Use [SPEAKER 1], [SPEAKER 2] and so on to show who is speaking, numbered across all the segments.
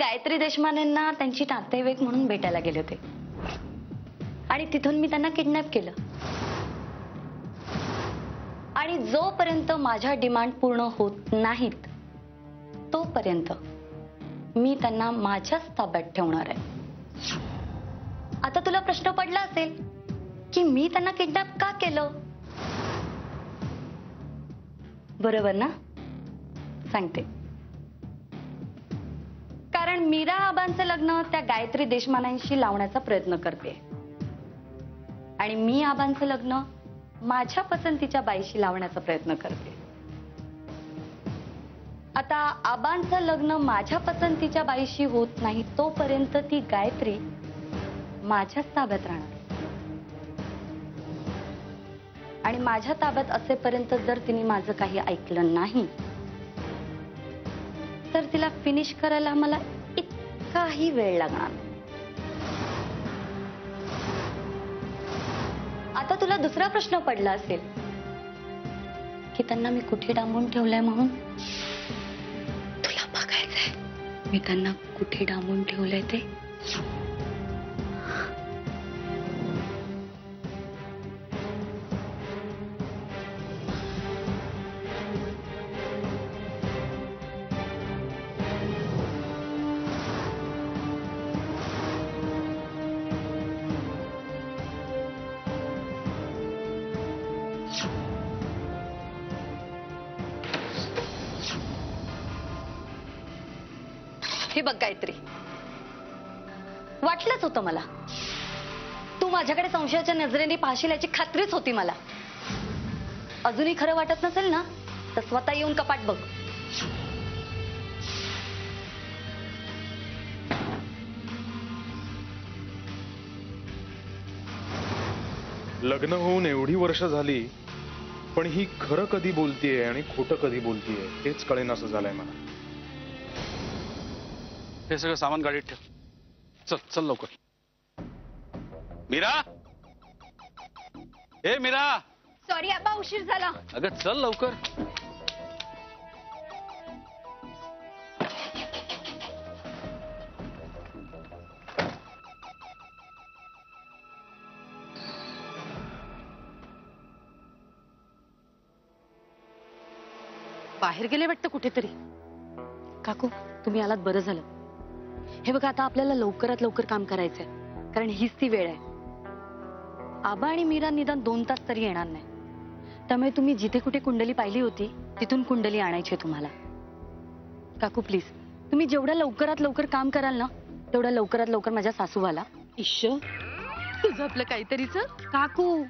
[SPEAKER 1] गायत्री देशमानेंना त्यांची नातेवाईक म्हणून भेटायला गेले होते आणि तिथून मी त्यांना किडनॅप केलं आणि जोपर्यंत माझ्या डिमांड पूर्ण होत नाहीत तोपर्यंत मी त्यांना माझ्याच ताब्यात ठेवणार आहे. आता तुला प्रश्न पडला असेल की मी त्यांना किडनॅप का केलं, बरोबर ना? सांगते. कारण मीरा आबांचं लग्न त्या गायत्री देशमानांशी लावण्याचा प्रयत्न करते आणि मी आबांचं लग्न माझ्या पसंतीच्या बाईशी लावण्याचा प्रयत्न करते. आता आबांचं लग्न माझ्या पसंतीच्या बाईशी होत नाही तोपर्यंत ती गायत्री माझ्याच ताब्यात राहणार आणि माझ्या ताब्यात असेपर्यंत जर तिने माझं काही ऐकलं नाही तर तिला फिनिश करायला मला इतकाही वेळ लागणार. आता तुला दुसरा प्रश्न पडला असेल की त्यांना मी कुठे डांबून ठेवलंय म्हणून. तुला बघायचंय मी त्यांना कुठे डांबून ठेवलंय ते? हे बघ गायत्री, वाटलंच होतं मला तू माझ्याकडे संशयाच्या नजरेने पाहशील याची खात्रीच होती मला. अजूनही खरं वाटत नसेल ना तर स्वतः येऊन कपाट बघ.
[SPEAKER 2] लग्न होऊन एवढी वर्ष झाली पण ही खरं कधी बोलतीये आणि खोटं कधी बोलतीये हेच कळेनासं झालंय मला.
[SPEAKER 3] हे सगळं सामान गाडीत ठेव. चल चल लवकर. मीरा, हे मीरा.
[SPEAKER 1] सॉरी आबा, उशीर झाला.
[SPEAKER 3] अगं चल लवकर.
[SPEAKER 1] बाहेर गेले वाटतं कुठेतरी. काकू तुम्ही आलात बरं झालं. हे बघा आता आपल्याला लवकरात लवकर काम करायचंय कारण हीच ती वेळ आहे. आबा आणि मीरा निदान 2 तास तरी येणार नाही. त्यामुळे तुम्ही जिथे कुठे कुंडली पाहिली होती तिथून कुंडली आणायची तुम्हाला. काकू प्लीज तुम्ही जेवढ्या लवकरात लवकर काम कराल ना तेवढ्या लवकरात लवकर माझ्या सासूबाला. इश्श तुझं आपलं काहीतरीच. काकू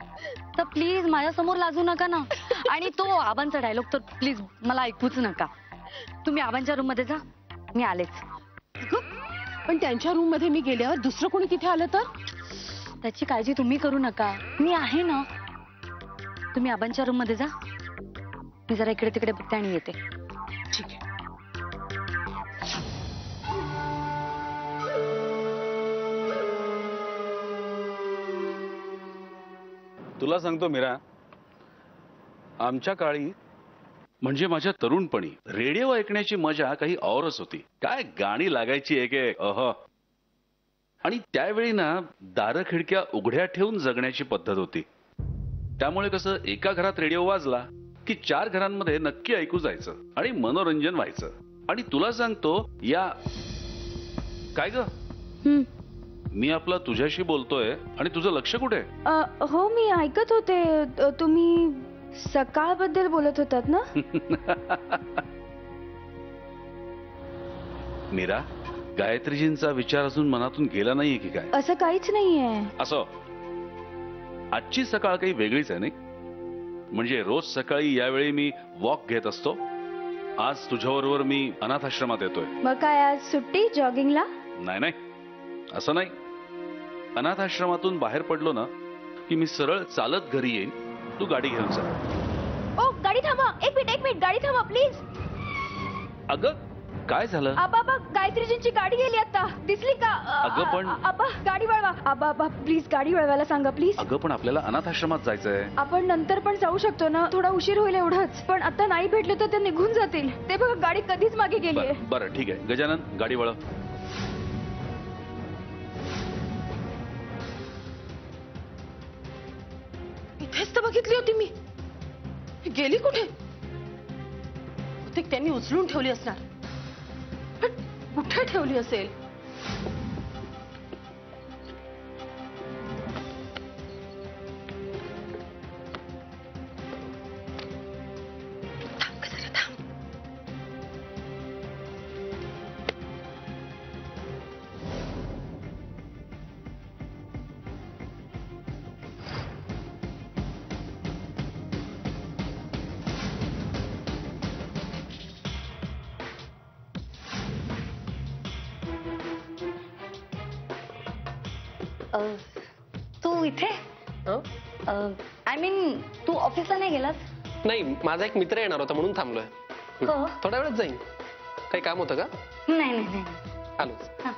[SPEAKER 1] तर प्लीज माझ्यासमोर लाजू नका ना. आणि तो आबांचा डायलॉग तर प्लीज मला ऐकूच नका. तुम्ही आबांच्या रूम मध्ये जा, मी आलेच.
[SPEAKER 4] पण त्यांच्या रूम मध्ये मी गेल्यावर दुसरं कोणी तिथे आलं तर?
[SPEAKER 1] त्याची काळजी तुम्ही करू नका, मी आहे ना. तुम्ही आबांच्या रूम मध्ये जा, मी जरा इकडे तिकडे बघते आणि येते.
[SPEAKER 4] ठीक आहे.
[SPEAKER 3] तुला सांगतो मीरा, आमच्या काळी म्हणजे माझ्या तरुणपणी रेडिओ ऐकण्याची मजा काही औरच होती. काय गाणी लागायची एक एक. आणि त्यावेळी ना दारं खिडक्या उघड्या ठेवून जगण्याची पद्धत होती. त्यामुळे कसं एका घरात रेडिओ वाजला की 4 घरांमध्ये नक्की ऐकू जायचं आणि मनोरंजन व्हायचं. आणि तुला सांगतो या काय ग मी आपला तुझ्याशी बोलतोय आणि तुझं लक्ष कुठे?
[SPEAKER 4] हो मी ऐकत होते. तुम्ही सकाळबद्दल बोलत होतात ना?
[SPEAKER 3] मीरा, गायत्रीजींचा विचार अजून मनातून गेला नाहीये की काय?
[SPEAKER 4] असं काहीच नाहीये.
[SPEAKER 3] असो, आजची सकाळ काही वेगळीच आहे नाही. म्हणजे रोज सकाळी यावेळी मी वॉक घेत असतो. आज तुझ्याबरोबर मी अनाथ आश्रमात येतोय.
[SPEAKER 4] मग काय आज सुट्टी जॉगिंगला?
[SPEAKER 3] नाही नाही, असं नाही. अनाथ आश्रमातून बाहेर पडलो ना की मी सरळ चालत घरी येईन. तू गाडी घेऊन जा.
[SPEAKER 4] ओ गाडी थांबा. एक मिनिट गाडी थांबा प्लीज.
[SPEAKER 3] अगं काय झालं?
[SPEAKER 4] आबा गायत्रीजींची गाडी गेली आता. दिसली का?
[SPEAKER 3] अगं पण
[SPEAKER 4] आबा गाडी वळवा. आबा प्लीज गाडी वळवायला सांगा प्लीज.
[SPEAKER 3] अगं पण आपल्याला अनाथ आश्रमात जायचंय.
[SPEAKER 4] आपण नंतर पण जाऊ शकतो ना. थोडा उशीर होईल एवढंच. पण आता नाही भेटले तर ते निघून जातील. ते बघा गाडी कधीच मागे गेली आहे.
[SPEAKER 3] बरं ठीक आहे. गजानन गाडी वळव.
[SPEAKER 5] बघितली होती मी. गेली कुठे? बहुतेक त्यांनी उचलून ठेवली असणार. पण कुठे ठेवली असेल? थांब जरा, थांब.
[SPEAKER 1] तू इथे? आय मीन तू ऑफिसला नाही गेलास?
[SPEAKER 6] नाही, माझा एक मित्र येणार होता म्हणून थांबलोय.
[SPEAKER 1] हो.
[SPEAKER 6] थोड्या वेळात जाईन. काही काम होतं का?
[SPEAKER 1] नाही नाही नाही.
[SPEAKER 6] आलोच.
[SPEAKER 1] हा.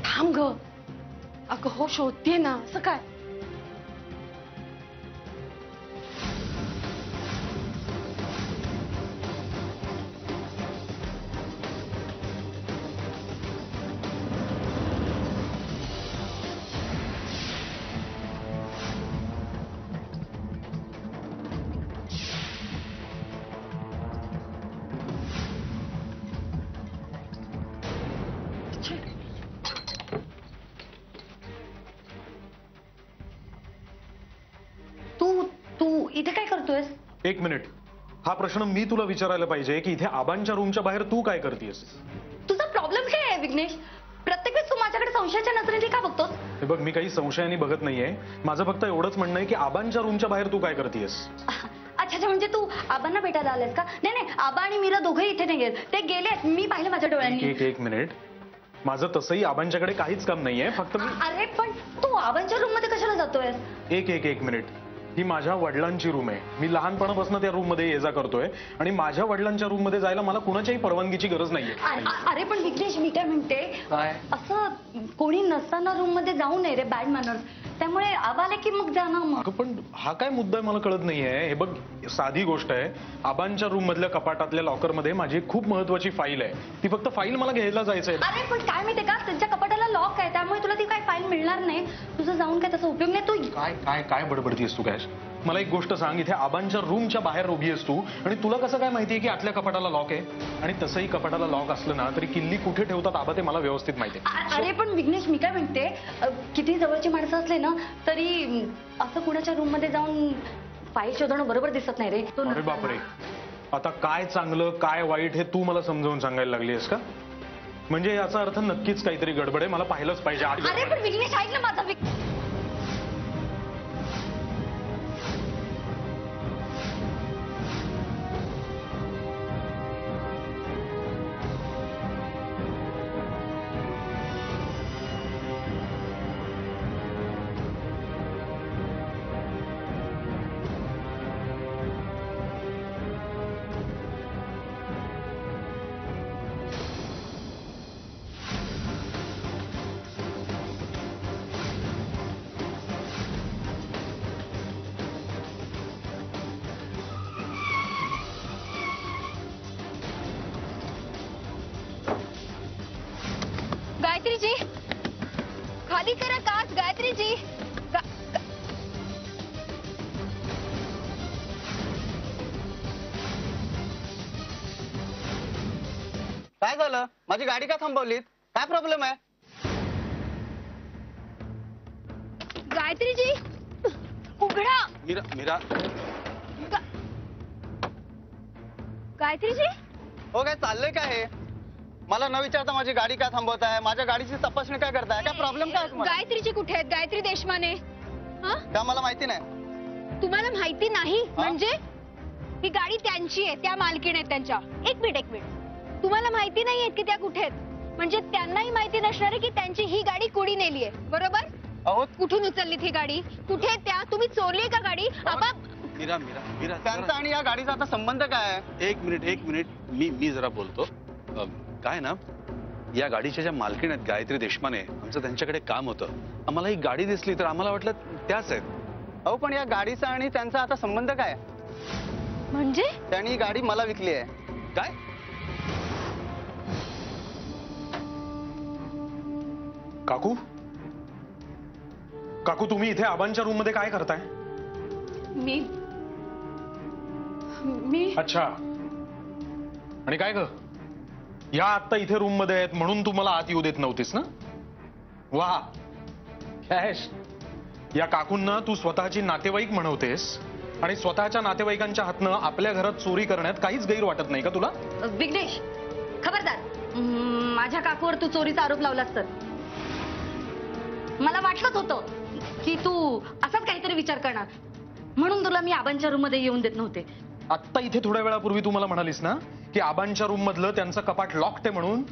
[SPEAKER 5] थांब ग. अगं हो, शोधतीये ना. असं काय?
[SPEAKER 1] तू इथे काय करतोयस?
[SPEAKER 2] एक मिनिट. हा प्रश्न मी तुला विचारायला पाहिजे की इथे आबांच्या रूमच्या बाहेर तू काय करतेस?
[SPEAKER 1] तुझा प्रॉब्लेम काय आहे विघ्नेश? प्रत्येक वेळेस तू माझ्याकडे संशयाच्या नजरेने का बघतोस?
[SPEAKER 2] हे बघ, मी काही संशयाने बघत नाहीये. माझं फक्त एवढंच म्हणणं आहे की आबांच्या रूमच्या बाहेर तू काय करतेस?
[SPEAKER 1] अच्छा, म्हणजे तू आबांना भेटायला आलास का? नाही नाही, आबा आणि मीरा दोघेही इथे नाही गेले. ते गेलेत, मी पाहिलं माझ्या डोळ्यांनी.
[SPEAKER 2] एक मिनिट. माझं तसंही आबांच्याकडे काहीच काम नाहीये. फक्त मी
[SPEAKER 1] अरे पण तू आबांच्या रूम मध्ये कशाला जातोय?
[SPEAKER 2] एक मिनिट. ही माझ्या वडिलांची रूम आहे. मी लहानपणापासून त्या रूम मध्ये ये जा करतोय आणि माझ्या वडिलांच्या रूम मध्ये जायला मला कुणाच्याही परवानगीची गरज नाहीये.
[SPEAKER 1] अरे पण विघ्नेश, मी काय म्हणते, असं कोणी नसताना रूम मध्ये जाऊ नये रे, बॅड मॅनर्स. त्यामुळे आबाले की मग जाणं. मग
[SPEAKER 2] पण हा काय मुद्दा आहे मला कळत नाहीये. हे बघ, साधी गोष्ट आहे. आबांच्या रूम मधल्या कपाटातल्या लॉकर मध्ये माझी एक खूप महत्वाची फाईल आहे. ती फक्त फाईल मला घ्यायला जायचंय.
[SPEAKER 1] अरे पण काय माहितीये का, त्यांच्या कपाटाला लॉक आहे, त्यामुळे तुला ती काय फाईल मिळणार नाही. तुझं जाऊन काय तसा उपयोग नाही. तू
[SPEAKER 2] काय काय काय बडबडतीयस तू? काय मला एक गोष्ट सांग, इथे आबांच्या रूमच्या बाहेर उभी आहेस तू आणि तुला कसं काय माहितीये की आतल्या कपाटाला लॉक आहे? आणि तसंही कपाटाला लॉक असलं ना तरी किल्ली कुठे ठेवतात आबा ते मला व्यवस्थित माहिती आहे.
[SPEAKER 1] अरे पण विघ्नेश, मी काय म्हणते, किती जवळची माणसं असले ना तरी असं कुणाच्या रूम मध्ये जाऊन फाईल शोधणं बरोबर दिसत नाही रे.
[SPEAKER 2] अरे बापरे, आता काय चांगलं काय वाईट हे तू मला समजावून सांगायला लागलीस का? म्हणजे याचा अर्थ नक्कीच काहीतरी गडबड आहे. मला पाहिलंच पाहिजे.
[SPEAKER 1] अरे पण विघ्नेश, ऐक ना माझा.
[SPEAKER 4] गायत्री जी, खाली करा काच. गायत्री जी,
[SPEAKER 7] काय झालं? माझी गाडी का थांबवलीत? काय प्रॉब्लेम आहे?
[SPEAKER 4] गायत्री जी, उघडा.
[SPEAKER 3] मीरा
[SPEAKER 4] गायत्री जी,
[SPEAKER 7] हो, काय चाललंय काय हे? मला न विचारता माझी गाडी का थांबवताय? माझ्या गाडीची तपासणी काय करताय? काय प्रॉब्लेम काय तुम्हाला?
[SPEAKER 4] गायत्रीजी कुठे आहेत? गायत्री देशमाने.
[SPEAKER 7] का मला माहिती नाही?
[SPEAKER 4] तुम्हाला माहिती नाही म्हणजे? ही गाडी त्यांची आहे, त्या मालकीण आहेत त्यांच्या. एक मिनिट. तुम्हाला माहिती नाहीये की त्या कुठे आहेत? म्हणजे त्यांनाही माहिती नसणार आहे की त्यांची ही गाडी कुणी नेली आहे, बरोबर?
[SPEAKER 7] अहो,
[SPEAKER 4] कुठून उचललीत ही गाडी? कुठे आहेत त्या? तुम्ही चोरली का गाडी? आबा,
[SPEAKER 3] मीरा मीरा मीरा
[SPEAKER 7] त्यांचा आणि या गाडीचा आता संबंध काय आहे?
[SPEAKER 3] एक मिनिट मी जरा बोलतो. काय ना, या गाडीच्या ज्या मालकीण आहेत गायत्री देशमाने, आमचं त्यांच्याकडे काम होतं. आम्हाला ही गाडी दिसली तर आम्हाला वाटलं त्याच आहेत.
[SPEAKER 7] अहो पण या गाडीचा आणि त्यांचा आता संबंध काय?
[SPEAKER 4] म्हणजे
[SPEAKER 7] त्यांनी ही गाडी मला विकली आहे.
[SPEAKER 3] काय?
[SPEAKER 2] काकू काकू तुम्ही इथे आबांच्या रूम मध्ये काय करताय?
[SPEAKER 5] मी
[SPEAKER 2] अच्छा. आणि काय ग, या आत्ता इथे रूम मध्ये आहेत म्हणून तू मला आत येऊ देत नव्हतीस ना? वा कॅश, या काकूंना तू स्वतःची नातेवाईक म्हणवतेस आणि स्वतःच्या नातेवाईकांच्या हातनं आपल्या घरात चोरी करण्यात काहीच गैर वाटत नाही का तुला?
[SPEAKER 1] विघ्नेश, खबरदार, माझ्या काकूवर तू चोरीचा आरोप लावलास तर. मला वाटलंच होतं की तू असाच काहीतरी विचार करणार, म्हणून तुला मी आबांच्या रूम मध्ये येऊन देत नव्हते.
[SPEAKER 2] आत्ता इथे थोड्या वेळापूर्वी तू मला म्हणालीस ना की आबांच्या रूम मधलं त्यांचं कपाट लॉक्ड आहे म्हणून.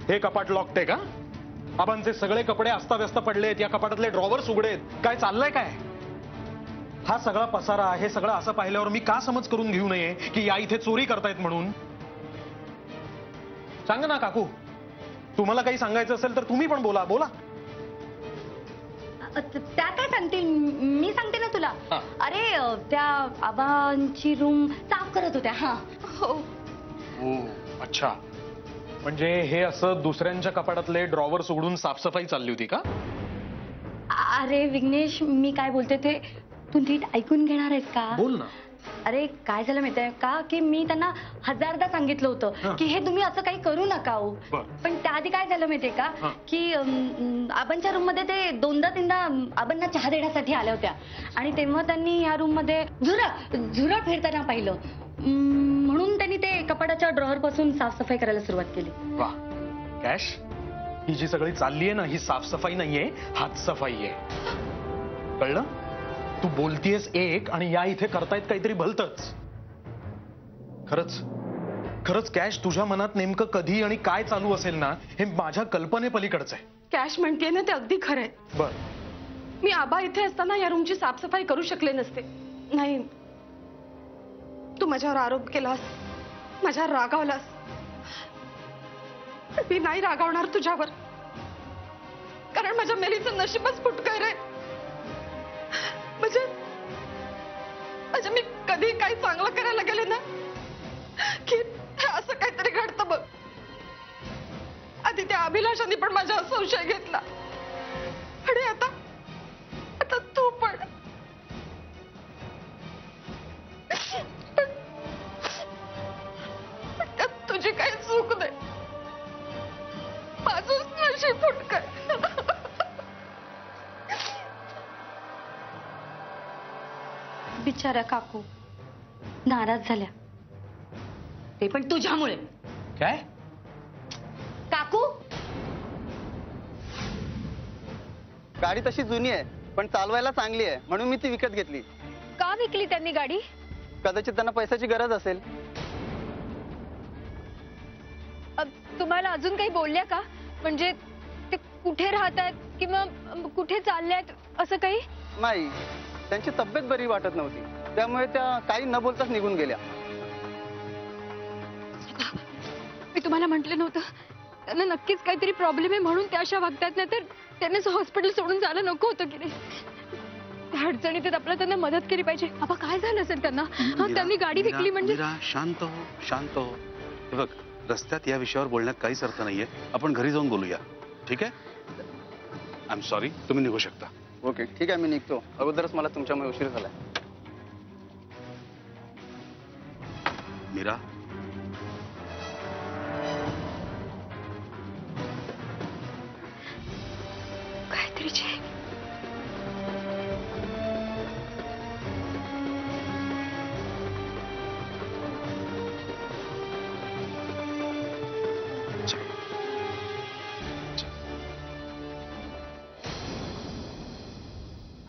[SPEAKER 2] हे कपाट लॉक्ड आहे का? आबांचे सगळे कपडे अस्ताव्यस्त पडलेत, या कपाटातले ड्रॉवर्स उघडे आहेत. काय चाललंय काय? हा सगळा पसारा, हे सगळं असं पाहिल्यावर मी का समज करून घेऊ नये की या इथे चोरी करतायत म्हणून? सांग ना काकू, तुम्हाला काही सांगायचं असेल तर तुम्ही पण बोला.
[SPEAKER 1] त्या काय सांगतील, मी सांगते ना तुला.
[SPEAKER 2] हा.
[SPEAKER 1] अरे त्या आबांची रूम साफ करत होत्या. हा
[SPEAKER 5] हो,
[SPEAKER 2] हो, अच्छा. म्हणजे हे असं दुसऱ्यांच्या कपाटातले ड्रॉवर्स उघडून साफसफाई चालली होती का?
[SPEAKER 1] अरे विघ्नेश, मी काय बोलते ते तू नीट ऐकून घेणार आहेस का?
[SPEAKER 2] बोल ना.
[SPEAKER 1] अरे काय झालं माहितीये का, की मी त्यांना 1000दा सांगितलं
[SPEAKER 2] हा.
[SPEAKER 1] होतं की हे तुम्ही असं काही करू नका हो.
[SPEAKER 2] बर.
[SPEAKER 1] पण त्याआधी काय झालं माहितीये का,
[SPEAKER 2] हा.
[SPEAKER 1] की आबांच्या रूम मध्ये ते 2दा-3दा आबांना चहा देण्यासाठी आल्या होत्या आणि तेव्हा त्यांनी या रूम मध्ये झुरळ फिरताना पाहिलं. म्हणून त्यांनी ते कपाटाच्या ड्रॉवर पासून साफसफाई करायला सुरुवात केली.
[SPEAKER 2] वा कॅश, ही जी सगळी चालली आहे ना, ही साफसफाई नाहीये, हातसफाई आहे. कळलं? तू बोलतीयस एक आणि या इथे करतायत काहीतरी भलतच. खरंच कॅश, तुझ्या मनात नेमकं कधी आणि काय चालू असेल ना, हे माझ्या कल्पनेपलीकडचं आहे.
[SPEAKER 5] कॅश म्हणते ना ते अगदी खरंय.
[SPEAKER 2] बर.
[SPEAKER 5] मी आबा इथे असताना या रूमची साफसफाई करू शकले नसते. नाही, तू माझ्यावर आरोप केलास, माझ्यावर रागावलास. मी नाही रागावणार तुझ्यावर, कारण माझ्या मेलीचं नशीबच फुटकं रे. म्हणजे मी कधी काही चांगलं करायला गेले ना की असं काहीतरी घडतं बघ. आधी त्या अभिलाषाने पण माझ्यावर संशय घेतला आणि आता तू पण. त्यात तुझी काही चूक नाही, माझंच नशीब फुटकं.
[SPEAKER 1] बिचाऱ्या काकू नाराज झाल्या, ते पण तुझ्यामुळे.
[SPEAKER 2] काय?
[SPEAKER 1] काकू,
[SPEAKER 7] गाडी तशी जुनी आहे पण चालवायला चांगली आहे म्हणून मी ती विकत घेतली.
[SPEAKER 4] का विकली त्यांनी गाडी?
[SPEAKER 7] कदाचित त्यांना पैशाची गरज असेल.
[SPEAKER 4] तुम्हाला अजून काही बोलल्या का? म्हणजे ते कुठे राहतात किंवा कुठे चालल्यात असं काही?
[SPEAKER 7] नाही, त्यांची तब्येत बरी वाटत नव्हती, त्यामुळे त्या काही न बोलताच निघून गेल्या.
[SPEAKER 4] मी तुम्हाला म्हटलं नव्हतं त्यांना नक्कीच काहीतरी प्रॉब्लेम आहे म्हणून त्या अशा वागतात, नाही तर त्यांनीच हॉस्पिटल सोडून जायला नको होतं की नाही. त्या अडचणीत आपल्याला त्यांना मदत केली पाहिजे. बाबा काय झालं असेल त्यांना? त्यांनी गाडी विकली म्हणजे?
[SPEAKER 3] शांत हो. हे बघ, रस्त्यात या विषयावर बोलण्यात काहीच अर्थ नाहीये. आपण घरी जाऊन बोलूया, ठीक आहे? आय एम सॉरी, तुम्ही निघू शकता.
[SPEAKER 7] ओके ठीक आहे, मी निघतो. अगोदरच मला तुमच्यामुळे उशीर झालाय.
[SPEAKER 3] मीरा,
[SPEAKER 4] काहीतरी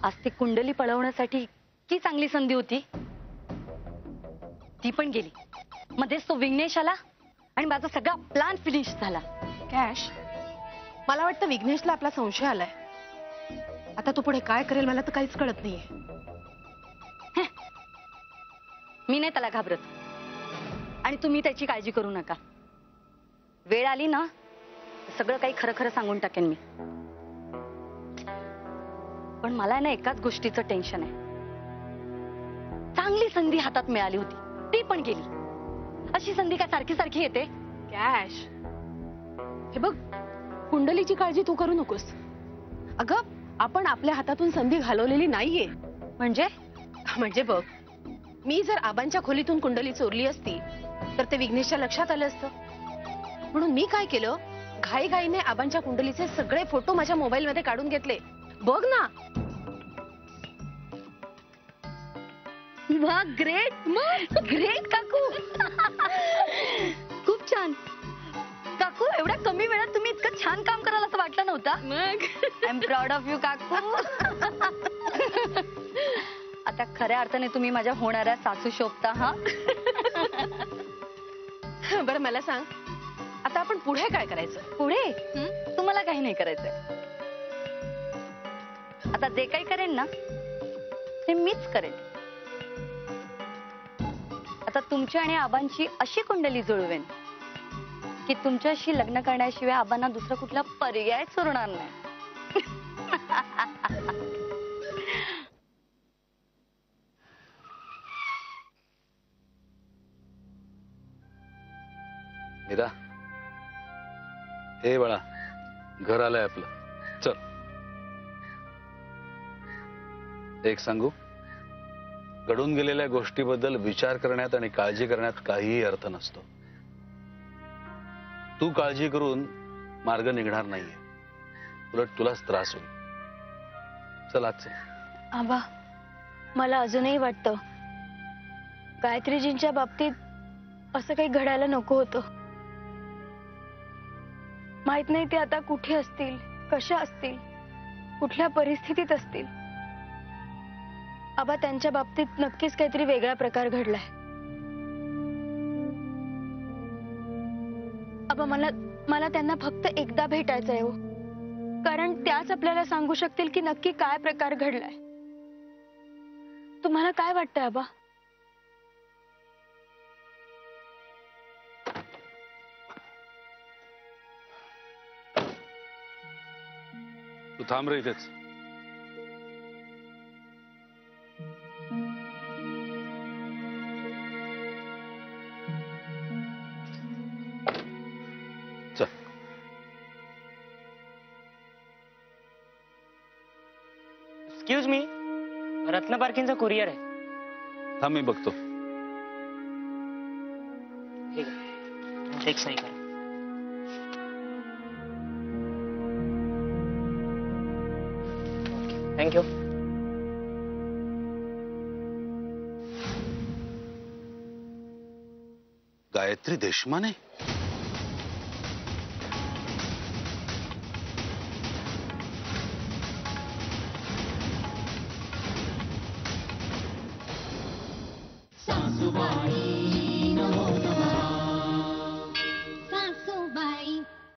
[SPEAKER 1] आज ती कुंडली पळवण्यासाठी की चांगली संधी होती, ती पण गेली. मध्येच तो विघ्नेश आला आणि माझा सगळा प्लॅन फिनिश झाला.
[SPEAKER 5] कॅश, मला वाटतं विघ्नेशला आपला संशय आलाय. आता तो पुढे काय करेल मला तर काहीच कळत नाहीये.
[SPEAKER 1] मी नाही त्याला घाबरत आणि तुम्ही त्याची काळजी करू नका. वेळ आली ना सगळं काही खरं खरं सांगून टाकेन मी. पण मला ना एकाच गोष्टीचं टेन्शन आहे. चांगली संधी हातात मिळाली होती ती पण गेली. अशी संधी काय सारखी सारखी येते?
[SPEAKER 5] कॅश, हे बघ, कुंडलीची काळजी तू करू नकोस. अगं आपण आपल्या हातातून संधी घालवलेली नाहीये. म्हणजे बघ, मी जर आबांच्या खोलीतून कुंडली चोरली असती तर ते विघ्नेशच्या लक्षात आलं असतं. म्हणून मी काय केलं, घाईघाईने आबांच्या कुंडलीचे सगळे फोटो माझ्या मोबाईल मध्ये काढून घेतले. बघ ना.
[SPEAKER 1] वा, ग्रेट. ग्रेट काकू. खूप छान काकू. एवढ्या कमी वेळात तुम्ही इतकं छान काम कराल असं वाटलं नव्हतं. मग I am proud of you काकू. आता खऱ्या अर्थाने तुम्ही माझ्या होणाऱ्या सासू शोभता. हा
[SPEAKER 5] बरं मला सांग, आता आपण पुढे काय करायचं?
[SPEAKER 1] पुढे तुम्हाला काही नाही करायचंय. आता जे काही करेन ना ते मीच करेन. आता तुमची आणि आबांची अशी कुंडली जुळवेन की तुमच्याशी लग्न करण्याशिवाय आबांना दुसरा कुठला पर्याय उरणार नाही.
[SPEAKER 3] मीरा, हे बाळा, घर आलंय आपलं. चल, एक सांगू, घडून गेलेल्या गोष्टीबद्दल विचार करण्यात आणि काळजी करण्यात काहीही अर्थ नसतो. तू काळजी करून मार्ग निघणार नाहीये, उलट तुलाच त्रास होईल. चल आज चल.
[SPEAKER 4] आबा, मला अजूनही वाटतं गायत्रीजींच्या बाबतीत असं काही घडायला नको होतं. माहित नाही ते आता कुठे असतील, कशा असतील, कुठल्या परिस्थितीत असतील. आबा, त्यांच्या बाबतीत नक्कीच काहीतरी वेगळा प्रकार घडलाय. आबा, मला त्यांना फक्त एकदा भेटायचं आहे हो. कारण त्याच आपल्याला सांगू शकतील की नक्की काय प्रकार घडलाय. तुम्हाला काय वाटतंय आबा?
[SPEAKER 3] तू थांब रे इथेच. चल.
[SPEAKER 8] एक्सक्यूज मी, रत्न पार्किंगचा कुरिअर आहे.
[SPEAKER 3] थांब, मी बघतो.
[SPEAKER 8] ठीक आहे, चेक सही करा. थँक्यू.
[SPEAKER 3] गायत्री देशमाने?